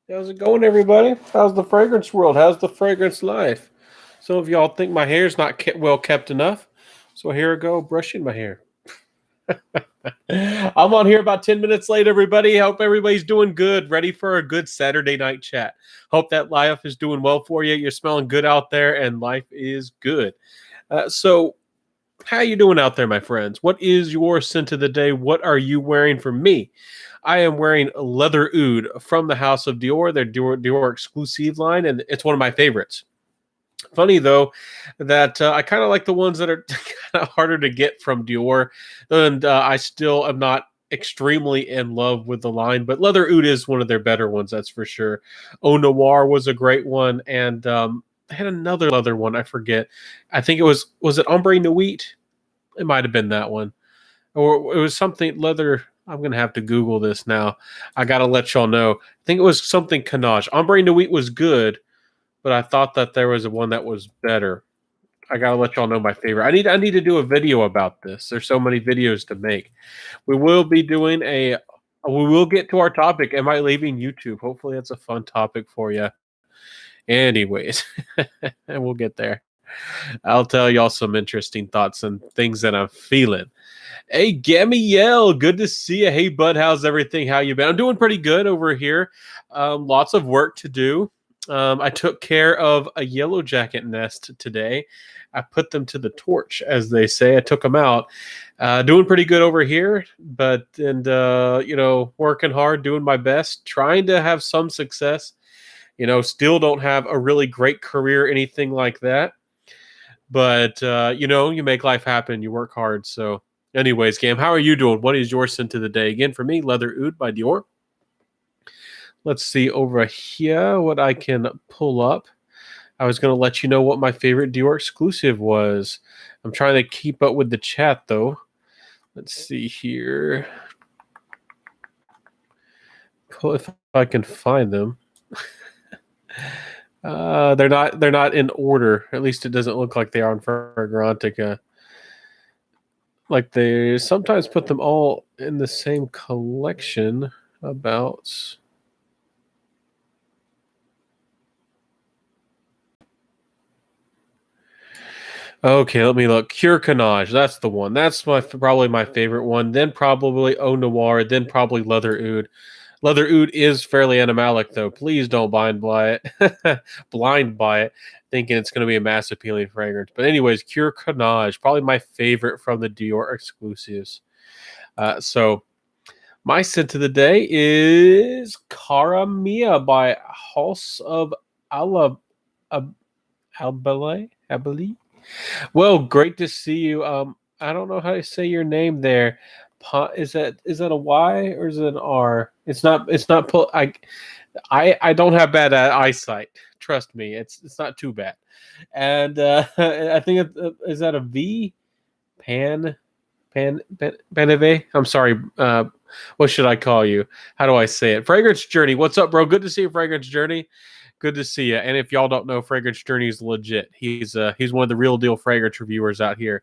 How's it going, everybody? How's the fragrance world? How's the fragrance life? Some of y'all think my hair's not well kept enough, so here I go brushing my hair. I'm on here about 10 minutes late, everybody. Hope everybody's doing good, ready for a good Saturday night chat. Hope that life is doing well for you. You're smelling good out there, and life is good. So, how you doing out there, my friends? What is your scent of the day? What are you wearing for me? I am wearing Leather Oud from the House of Dior, their Dior exclusive line, and it's one of my favorites. Funny though that I kind of like the ones that are kind of harder to get from Dior, and I still am not extremely in love with the line. But Leather Oud is one of their better ones, that's for sure. Au Noir was a great one, and they had another leather one. I forget. I think it Ombre Nuit. It might have been that one, or it was something leather. I'm gonna have to Google this now. I gotta let y'all know. I think it was something Canage. Ombre Nuit was good, but I thought that there was one that was better. I gotta let y'all know my favorite. I need to do a video about this. There's so many videos to make. We will be doing a. We will get to our topic. Am I leaving YouTube? Hopefully, that's a fun topic for you. Anyways, and we'll get there. I'll tell y'all some interesting thoughts and things that I'm feeling. Hey, Gamiel, good to see you. Hey, bud, how's everything? How you been? I'm doing pretty good over here. Lots of work to do. I took care of a yellow jacket nest today. I put them to the torch, as they say. I took them out. Doing pretty good over here, working hard, doing my best, trying to have some success. Still don't have a really great career, anything like that. But you make life happen. You work hard. So, anyways, Cam, how are you doing? What is your scent of the day? Again, for me, Leather Oud by Dior. Let's see over here what I can pull up. I was going to let you know what my favorite Dior exclusive was. I'm trying to keep up with the chat, though. Let's see here. If I can find them. They're not in order. At least it doesn't look like they are on Fragrantica. Like they sometimes put them all in the same collection. About. Okay, let me look. Cure Canage, that's the one. That's probably my favorite one. Then probably Au Noir. Then probably Leather Oud. Leather Oud is fairly animalic, though. Please don't blind buy it. Blind buy it, thinking it's going to be a mass appealing fragrance. But anyways, Cure Canage, probably my favorite from the Dior exclusives. So my scent of the day is Cara Mia by House of Albale. Well, great to see you. I don't know how to say your name there. Is that a Y or is it an R? It's not. It's not. I don't have bad eyesight. Trust me, it's not too bad. And I think is that a V? Paneve. I'm sorry. What should I call you? How do I say it? Fragrance Journey. What's up, bro? Good to see you, Fragrance Journey. Good to see you. And if y'all don't know, Fragrance Journey is legit. He's one of the real deal fragrance reviewers out here.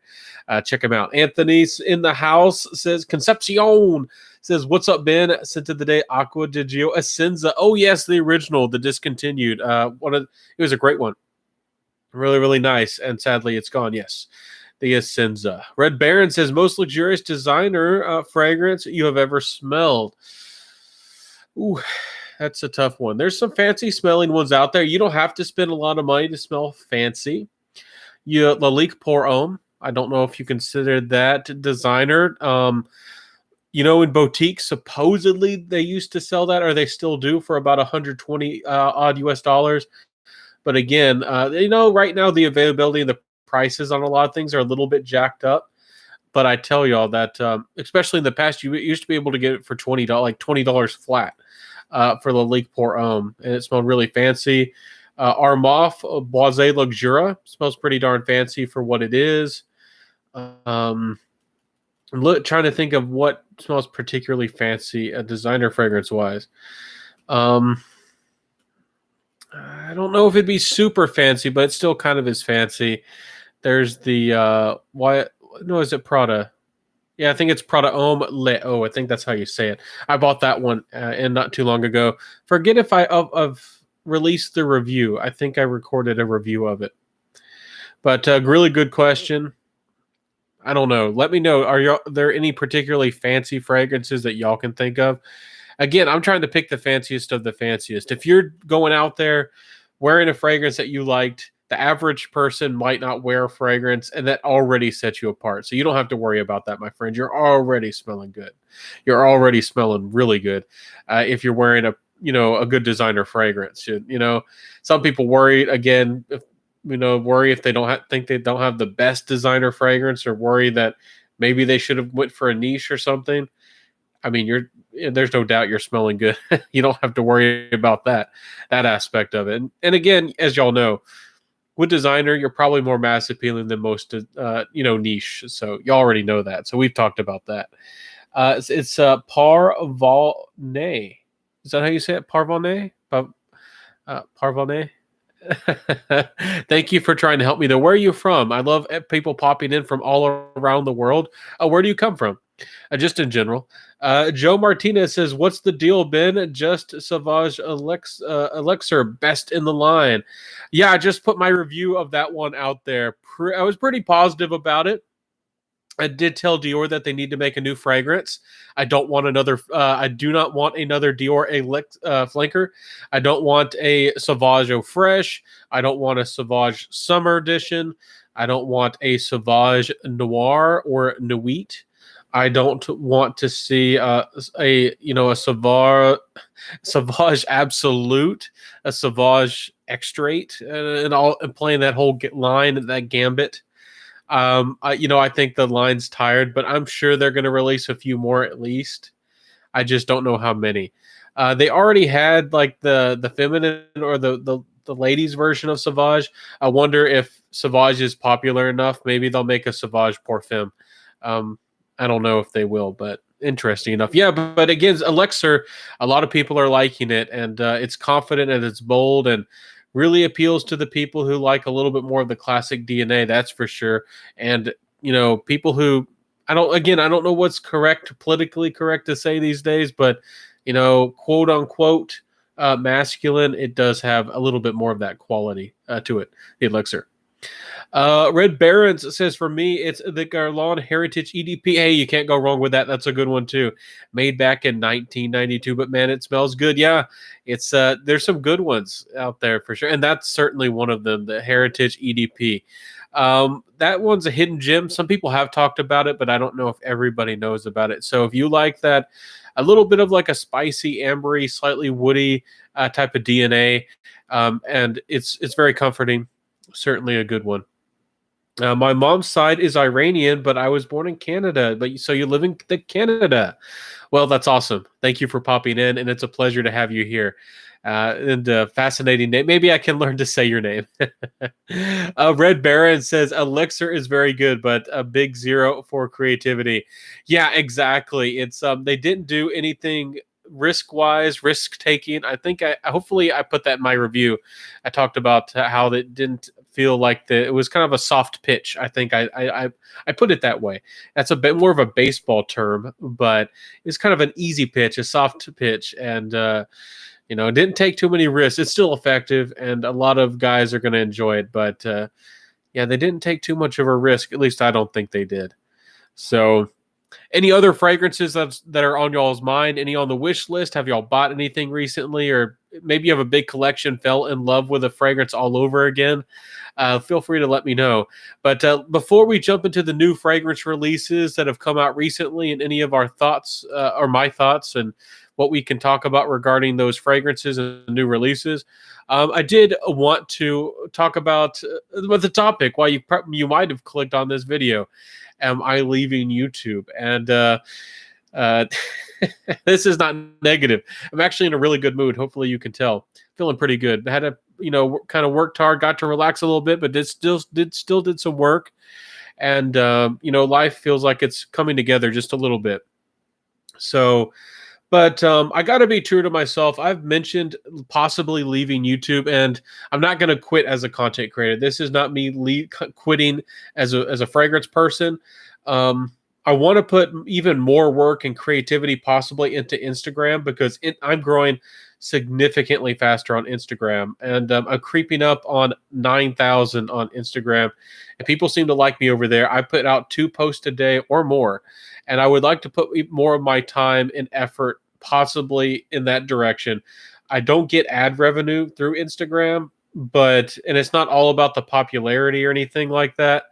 Check him out. Anthony's in the house says Concepcion says, "What's up, Ben? Scent of the day, Aqua di Gio Essenza." Oh yes, the original, the discontinued. It was a great one. Really, really nice. And sadly, it's gone. Yes. The Essenza. Red Baron says, most luxurious designer fragrance you have ever smelled. Ooh, that's a tough one. There's some fancy smelling ones out there. You don't have to spend a lot of money to smell fancy. Lalique Pour Homme. I don't know if you consider that designer. In boutiques, supposedly they used to sell that, or they still do, for about 120 odd US dollars. But again, right now the availability and the prices on a lot of things are a little bit jacked up. But I tell y'all that, especially in the past, you used to be able to get it for $20, like $20 flat for the Lalique Pour Homme, and it smelled really fancy. Armaf Boisé Luxura smells pretty darn fancy for what it is. I'm trying to think of what smells particularly fancy, designer fragrance wise. I don't know if it'd be super fancy, but it still kind of is fancy. There's the is it Prada? Yeah, I think it's Prada Homme Le. Oh, I think that's how you say it. I bought that one and not too long ago. Forget if I of released the review. I think I recorded a review of it. But really good question. I don't know. Let me know. There any particularly fancy fragrances that y'all can think of? Again, I'm trying to pick the fanciest of the fanciest. If you're going out there wearing a fragrance that you liked, the average person might not wear a fragrance, and that already sets you apart. So you don't have to worry about that, my friend. You're already smelling good. You're already smelling really good if you're wearing a good designer fragrance. Some people worry again if worry if they think they don't have the best designer fragrance, or worry that maybe they should have went for a niche or something. I mean, there's no doubt you're smelling good. You don't have to worry about that aspect of it. And again, as y'all know, with designer, you're probably more mass appealing than most niche. So you already know that. So we've talked about that. It's Parvolnay. Is that how you say it? Parvolnay? Parvolnay? Thank you for trying to help me there. Where are you from? I love people popping in from all around the world. Where do you come from? Just in general. Joe Martinez says, "What's the deal, Ben? Just Sauvage Elixir, best in the line." Yeah, I just put my review of that one out there. I was pretty positive about it. I did tell Dior that they need to make a new fragrance. I don't want another. I do not want another Dior flanker. I don't want a Sauvage Eau Fresh. I don't want a Sauvage Summer Edition. I don't want a Sauvage Noir or Nuit. I don't want to see a Sauvage Absolute, a Sauvage Extrait, and playing that whole line, that gambit. I think the line's tired, but I'm sure they're going to release a few more at least. I just don't know how many. They already had like the feminine or the ladies version of Sauvage. I wonder if Sauvage is popular enough. Maybe they'll make a Sauvage Parfum. I don't know if they will, but interesting enough. Yeah, but again, Elixir, a lot of people are liking it, and it's confident and it's bold and really appeals to the people who like a little bit more of the classic DNA. That's for sure. And people who I don't know what's politically correct to say these days, but quote unquote masculine, it does have a little bit more of that quality to it. The Elixir. Red Barons says, for me, it's the Guerlain Heritage EDP. Hey, you can't go wrong with that. That's a good one too. Made back in 1992, but man, it smells good. Yeah, it's there's some good ones out there for sure, and that's certainly one of them. The Heritage EDP. That one's a hidden gem. Some people have talked about it, but I don't know if everybody knows about it. So if you like that, a little bit of like a spicy, ambery, slightly woody type of DNA, and it's very comforting. Certainly a good one. My mom's side is Iranian, but I was born in Canada. But so you live in Canada. Well, that's awesome. Thank you for popping in, and it's a pleasure to have you here. And fascinating name. Maybe I can learn to say your name. Red Baron says Elixir is very good, but a big zero for creativity. Yeah, exactly. It's they didn't do anything risk taking. I think hopefully I put that in my review. I talked about how it didn't feel like it was kind of a soft pitch. I think I put it that way. That's a bit more of a baseball term, but it's kind of an easy pitch, a soft pitch, and it didn't take too many risks. It's still effective, and a lot of guys are going to enjoy it. But yeah, they didn't take too much of a risk. At least I don't think they did. So, any other fragrances that are on y'all's mind? Any on the wish list? Have y'all bought anything recently, or maybe you have a big collection, fell in love with a fragrance all over again? Feel free to let me know. But before we jump into the new fragrance releases that have come out recently, and any of our thoughts or my thoughts and what we can talk about regarding those fragrances and new releases, I did want to talk about the topic. Why you might have clicked on this video. Am I leaving YouTube? And this is not negative. I'm actually in a really good mood. Hopefully you can tell. Feeling pretty good. I had a kind of worked hard, got to relax a little bit, but still did some work. And life feels like it's coming together just a little bit. So, but I got to be true to myself. I've mentioned possibly leaving YouTube, and I'm not going to quit as a content creator. This is not me quitting as a fragrance person. I want to put even more work and creativity possibly into Instagram because I'm growing significantly faster on Instagram, and I'm creeping up on 9,000 on Instagram, and people seem to like me over there. I put out 2 posts a day or more, and I would like to put more of my time and effort possibly in that direction. I don't get ad revenue through Instagram, and it's not all about the popularity or anything like that,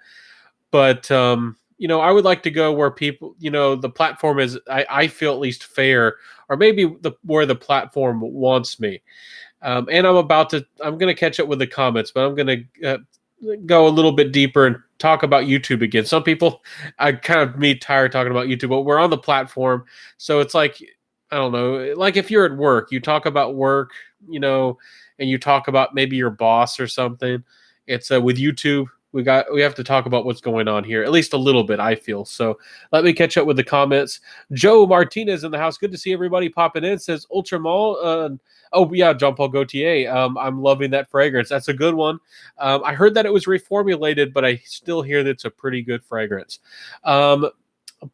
but I would like to go where people, the platform is, I feel at least fair, or maybe where the platform wants me. And I'm going to catch up with the comments, but I'm going to go a little bit deeper and talk about YouTube again. Some people, I kind of me tired talking about YouTube, but we're on the platform, so it's like, I don't know, like if you're at work, you talk about work, and you talk about maybe your boss or something. It's with YouTube, we have to talk about what's going on here, at least a little bit, I feel. So let me catch up with the comments. Joe Martinez in the house. Good to see everybody popping in. Says Ultramall. Oh yeah, Jean Paul Gaultier. I'm loving that fragrance. That's a good one. I heard that it was reformulated, but I still hear that it's a pretty good fragrance.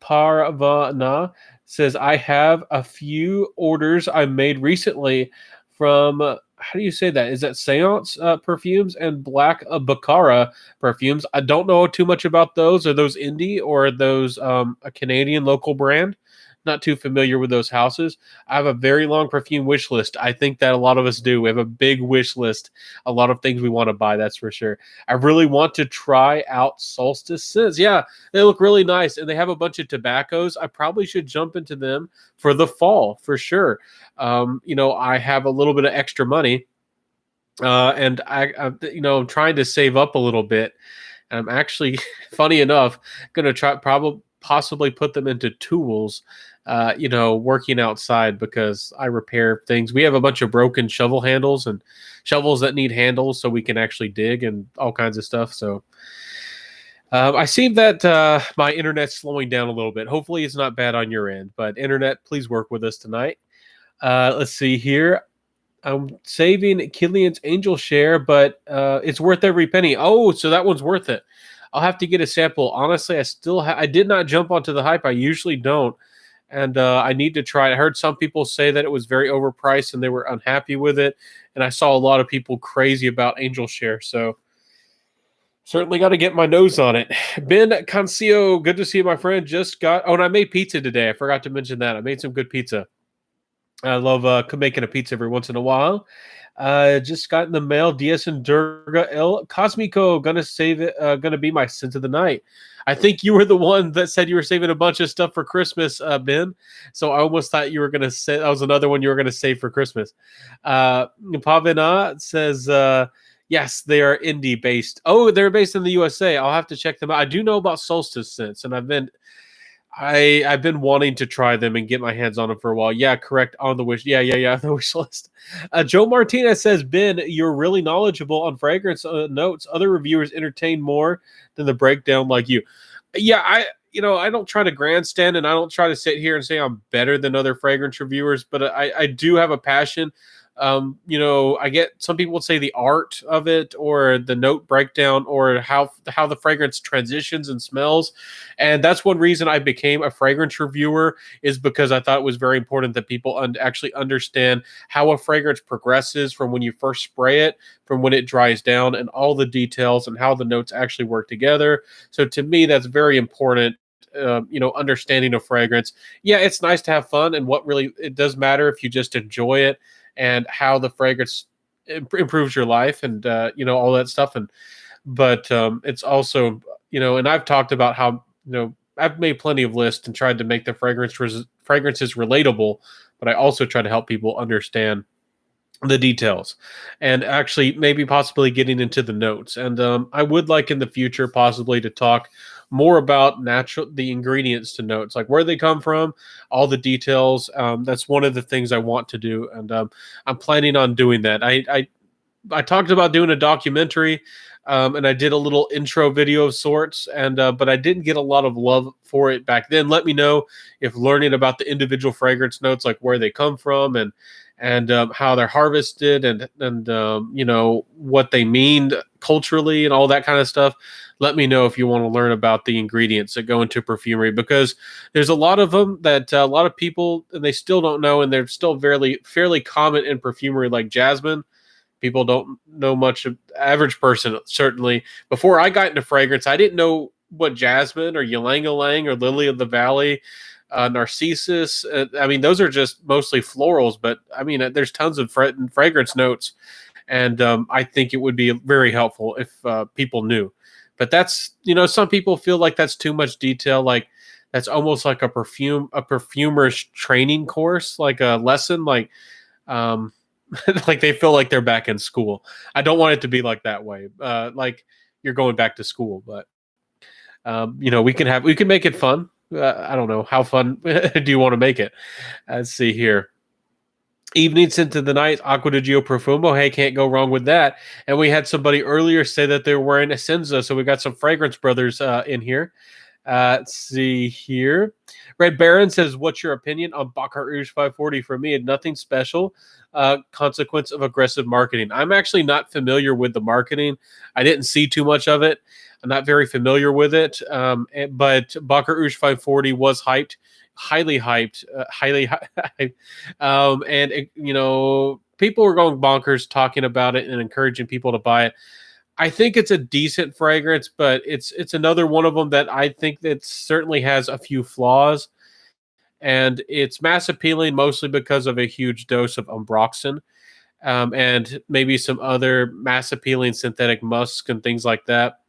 Parvana says, I have a few orders I made recently from, how do you say that? Is that Seance perfumes and Black Baccara perfumes? I don't know too much about those. Are those indie, or are those a Canadian local brand? Not too familiar with those houses. I have a very long perfume wish list. I think that a lot of us do. We have a big wish list, a lot of things we want to buy, that's for sure. I really want to try out Solstice Scents. Yeah, they look really nice, and they have a bunch of tobaccos. I probably should jump into them for the fall, for sure. I have a little bit of extra money, and I'm trying to save up a little bit. I'm actually, funny enough, going to try possibly put them into tools, working outside, because I repair things. We have a bunch of broken shovel handles and shovels that need handles so we can actually dig and all kinds of stuff. So I see that my internet's slowing down a little bit. Hopefully it's not bad on your end, but internet, please work with us tonight. Let's see here. I'm saving Killian's Angel Share, but it's worth every penny. Oh, so that one's worth it. I'll have to get a sample. Honestly, I did not jump onto the hype. I usually don't. And I need to try it. I heard some people say that it was very overpriced and they were unhappy with it. And I saw a lot of people crazy about Angel Share. So certainly got to get my nose on it. Ben Concio, good to see you, my friend. And I made pizza today. I forgot to mention that. I made some good pizza. I love making a pizza every once in a while. Just got in the mail. DS and Durga El Cosmico, gonna save it. Gonna be my scent of the night. I think you were the one that said you were saving a bunch of stuff for Christmas, Ben. So I almost thought you were gonna say that was another one you were gonna save for Christmas. Pavina says, yes, they are indie based. Oh, they're based in the USA. I'll have to check them out. I do know about Solstice Scents, and I've been wanting to try them and get my hands on them for a while. Yeah, correct. On the wish. Yeah, the wish list. Joe Martinez says, Ben, you're really knowledgeable on fragrance notes. Other reviewers entertain more than the breakdown like you. Yeah, I don't try to grandstand, and I don't try to sit here and say I'm better than other fragrance reviewers, but I do have a passion. I get some people would say the art of it, or the note breakdown, or how the fragrance transitions and smells. And that's one reason I became a fragrance reviewer, is because I thought it was very important that people actually understand how a fragrance progresses from when you first spray it, from when it dries down, and all the details and how the notes actually work together. So to me, that's very important. Understanding of fragrance. Yeah, it's nice to have fun, and it does matter if you just enjoy it, and how the fragrance improves your life, and all that stuff. But it's also, and I've talked about how, I've made plenty of lists and tried to make the fragrances relatable, but I also try to help people understand the details, and actually maybe possibly getting into the notes. And I would like in the future possibly to talk more about the ingredients to notes, like where they come from, all the details. That's one of the things I want to do, and I'm planning on doing that. I talked about doing a documentary, and I did a little intro video of sorts, and but I didn't get a lot of love for it back then. Let me know if learning about the individual fragrance notes, like where they come from, and and how they're harvested, and what they mean culturally and all that kind of stuff. Let me know if you want to learn about the ingredients that go into perfumery, because there's a lot of them that a lot of people, they still don't know, and they're still fairly common in perfumery, like jasmine. People don't know much of, average person certainly. Before I got into fragrance, I didn't know what jasmine or ylang ylang or lily of the valley, narcissus. I mean, those are just mostly florals, but I mean, there's tons of fragrance notes, and I think it would be very helpful if people knew. But that's, some people feel like that's too much detail. Like that's almost like a perfumer's training course, like a lesson, like um, like they feel like they're back in school. I don't want it to be like that way. Like you're going back to school, but we can make it fun. I don't know how fun do you want to make it. Let's see here. Evenings into the night, Aqua di Gio Profumo. Hey, can't go wrong with that. And we had somebody earlier say that they were wearing a Senza, so we got some Fragrance Brothers in here. Let's see here. Red Baron says, "What's your opinion on Baccarat Rouge 540?" For me, nothing special. Consequence of aggressive marketing. I'm actually not familiar with the marketing. I didn't see too much of it. I'm not very familiar with it. But Baccarat Rouge 540 was hyped, highly hyped, highly hyped. And people were going bonkers talking about it and encouraging people to buy it. I think it's a decent fragrance, but it's another one of them that I think that certainly has a few flaws, and it's mass appealing mostly because of a huge dose of umbroxin, and maybe some other mass appealing synthetic musks and things like that,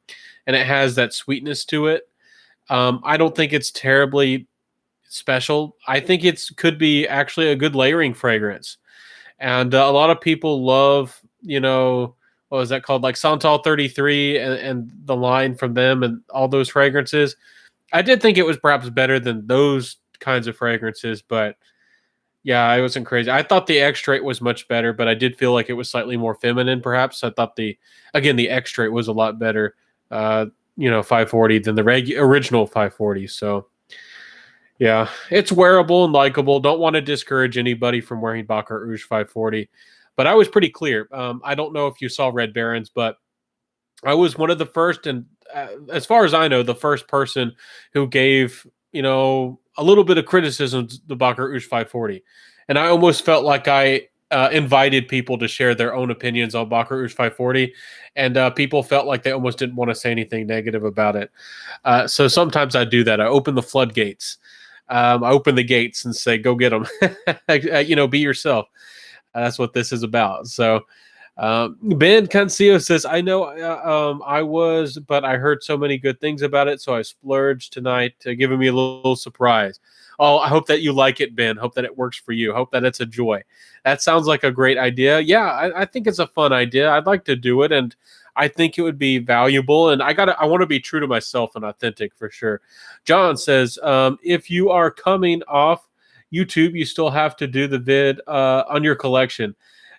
and it has that sweetness to it. I don't think it's terribly special. I think it's could be actually a good layering fragrance, and a lot of people love, what was that called, like Santal 33 and the line from them and all those fragrances. I did think it was perhaps better than those kinds of fragrances, but yeah, I wasn't crazy. I thought the extrait was much better, but I did feel like it was slightly more feminine. Perhaps I thought the extrait was a lot better, 540 than the original 540. So yeah, it's wearable and likable. Don't want to discourage anybody from wearing Baccarat Rouge 540, but I was pretty clear. I don't know if you saw Red Barons, but I was one of the first, and as far as I know, the first person who gave a little bit of criticism to the Baccarat Rouge 540, and I almost felt like I invited people to share their own opinions on Baccarat Rouge 540, and people felt like they almost didn't want to say anything negative about it. So sometimes I do that. I open the floodgates. I open the gates and say, "Go get them." Be yourself. That's what this is about. So. Ben Cancillo says, "I know I was, but I heard so many good things about it, so I splurged tonight, giving me a little surprise." Oh, I hope that you like it, Ben. Hope that it works for you. Hope that it's a joy. That sounds like a great idea. Yeah, I think it's a fun idea. I'd like to do it, and I think it would be valuable. And I want to be true to myself and authentic for sure. John says, if you are coming off YouTube, you still have to do the vid on your collection.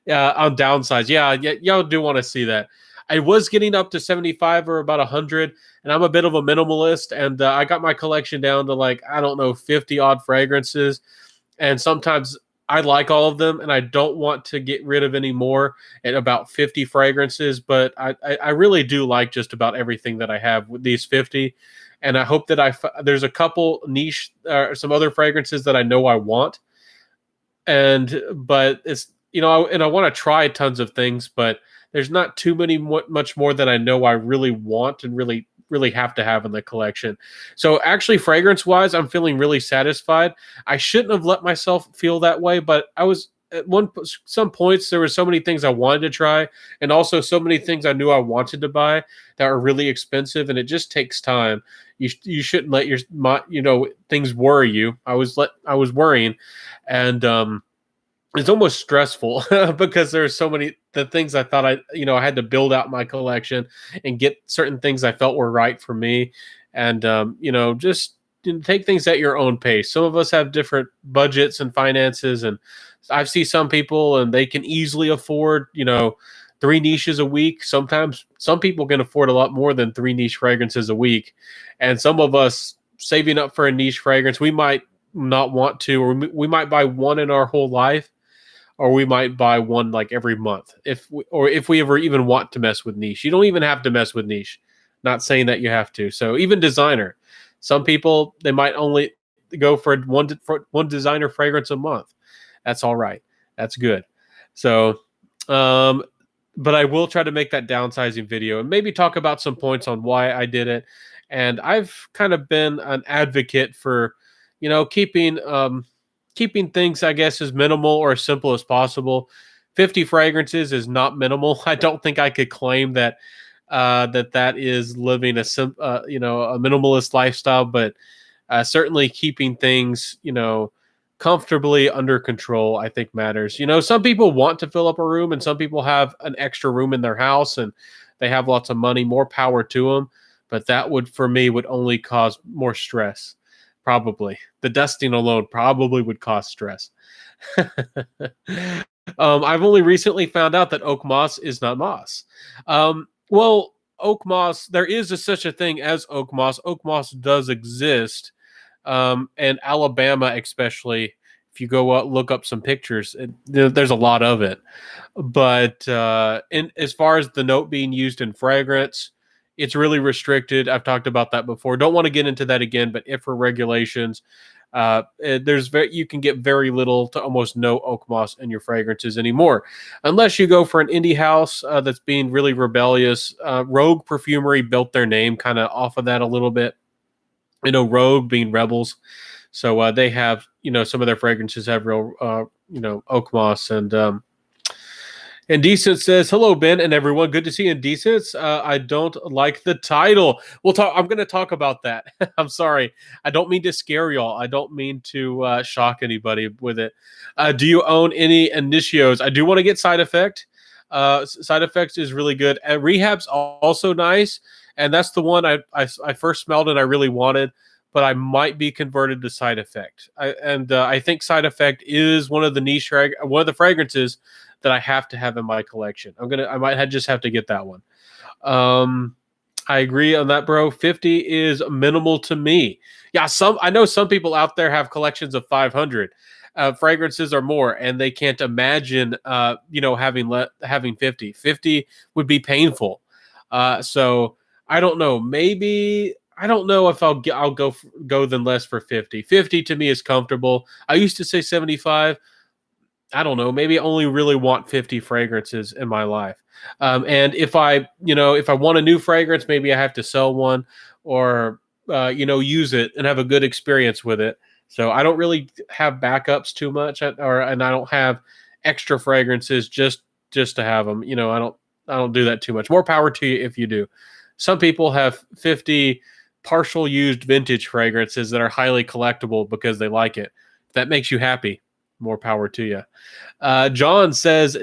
On downsides. Yeah, y'all do want to see that. I was getting up to 75 or about 100, and I'm a bit of a minimalist, and I got my collection down to, like, I don't know, 50 odd fragrances, and sometimes I like all of them, and I don't want to get rid of any more at about 50 fragrances, but I really do like just about everything that I have with these 50, and I hope that there's a couple niche, some other fragrances that I know I want, but it's, and I want to try tons of things, but there's not too much more that I know I really want and really, really have to have in the collection. So actually, fragrance wise, I'm feeling really satisfied. I shouldn't have let myself feel that way, but I was at some points, there were so many things I wanted to try, and also so many things I knew I wanted to buy that are really expensive, and it just takes time. You shouldn't let things worry you. I was worrying, and it's almost stressful because there's so many the things I thought I had to build out my collection and get certain things I felt were right for me, and just take things at your own pace. Some of us have different budgets and finances, and I see some people and they can easily afford 3 niches a week. Sometimes some people can afford a lot more than 3 niche fragrances a week, and some of us saving up for a niche fragrance, we might not want to, or we might buy one in our whole life, or we might buy one like every month if we ever even want to mess with niche. You don't even have to mess with niche. Not saying that you have to. So even designer, some people they might only go for one designer fragrance a month. That's all right. That's good. So, but I will try to make that downsizing video and maybe talk about some points on why I did it. And I've kind of been an advocate for, keeping things, I guess, as minimal or as simple as possible. 50 fragrances is not minimal. I don't think I could claim that that is living a a minimalist lifestyle, but certainly keeping things, comfortably under control, I think matters. Some people want to fill up a room, and some people have an extra room in their house, and they have lots of money. More power to them, but that would, for me, would only cause more stress. Probably the dusting alone probably would cause stress. I've only recently found out that oak moss is not moss. Well, oak moss, there is such a thing as oak moss. Oak moss does exist, and Alabama, especially, if you go out, look up some pictures, there's a lot of it. But as far as the note being used in fragrance, it's really restricted. I've talked about that before. Don't want to get into that again, but IFRA regulations, you can get very little to almost no oak moss in your fragrances anymore, unless you go for an indie house that's being really rebellious. Rogue Perfumery built their name kind of off of that a little bit. Rogue being rebels, so they have some of their fragrances have real oak moss. And Indecent says, hello, Ben and everyone. Good to see Indecent. I don't like the title. I'm going to talk about that. I'm sorry. I don't mean to scare y'all. I don't mean to shock anybody with it. Do you own any Initios? I do want to get Side Effect. Side Effects is really good. Rehab's also nice. And that's the one I first smelled and I really wanted, but I might be converted to Side Effect. I think Side Effect is one of the fragrances that I have to have in my collection. I might just have to get that one. I agree on that, bro. 50 is minimal to me. Yeah, I know some people out there have collections of 500 fragrances or more, and they can't imagine, having 50. 50 would be painful. So I don't know. Maybe I don't know if I'll go then less for 50. 50 to me is comfortable. I used to say 75. I don't know, maybe I only really want 50 fragrances in my life. And if I want a new fragrance, maybe I have to sell one or, use it and have a good experience with it. So I don't really have backups too much, and I don't have extra fragrances just to have them. I don't do that too much. More power to you if you do. Some people have 50 partial used vintage fragrances that are highly collectible because they like it. If that makes you happy, more power to you. John says,